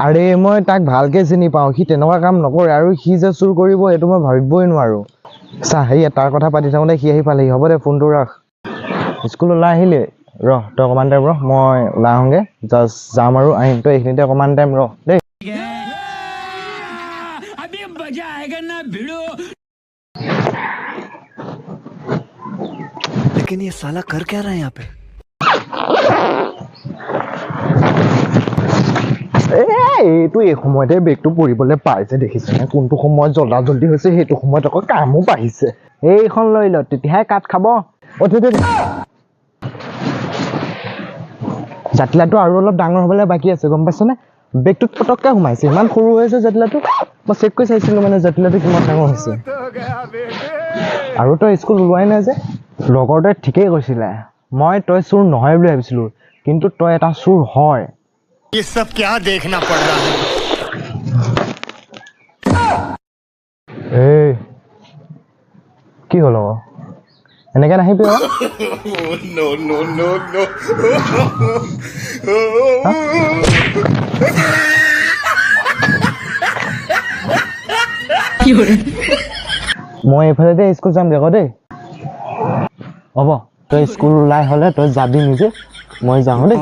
আৰে মই তাক ভালকে চিনি পাওঁ, সি তেনেকুৱা কাম নকৰে আৰু সি যে চুৰ কৰিব সেইটো মই ভাবিবই নোৱাৰো। চা হেৰি তাৰ কথা পাতি থাকোঁতে সি আহি পালেহি, হ'ব দে ফোনটো ৰাখ। স্কুল ওলাই আহিলে ৰহ, তই অকণমান টাইম ৰহ, মই ওলাই আহোঁগৈ, জাষ্ট যাম আৰু আহিম, তই এইখিনিতে অকণমান টাইম ৰহ দেই। लेकिन ये साला कर क्या रहा है यहाँ पे? এইটো এই সময়তে বেগটো পৰিবলৈ পাইছে, দেখিছেনে কোনটো সময়ত জল্দা জল্দি হৈছে, সেইটো সময়ত আকৌ কামো বাঢ়িছে। এইখন লৈ ল, তেতিয়াহে কাট খাব। জাতিলাটো আৰু অলপ ডাঙৰ হ'বলৈ বাকী আছে, গম পাইছনে? বেগটোত পটককৈ সোমাইছে, ইমান সৰু হৈছে জাতিলাটো। মই চেক কৰি চাইছিলো মানে জাতিলাটো কিমান ডাঙৰ হৈছে। আৰু তই স্কুল ওলোৱাই নাই যে? লগৰটোৱে ঠিকেই কৈছিলে, মই তই চোৰ নহয় বুলি ভাবিছিলো, কিন্তু তই এটা চোৰ হয়। ये सब क्या देखना पड़ रहा है? এই কি হ'ল আকৌ? এনেকে নাহিবি আকৌ। No, no, no, no. মই এইফালেতে স্কুল যামগৈ আকৌ দেই। হ'ব, তই স্কুল ওলাই হ'লে তই যাবি নিজে, মই যাওঁ দেই।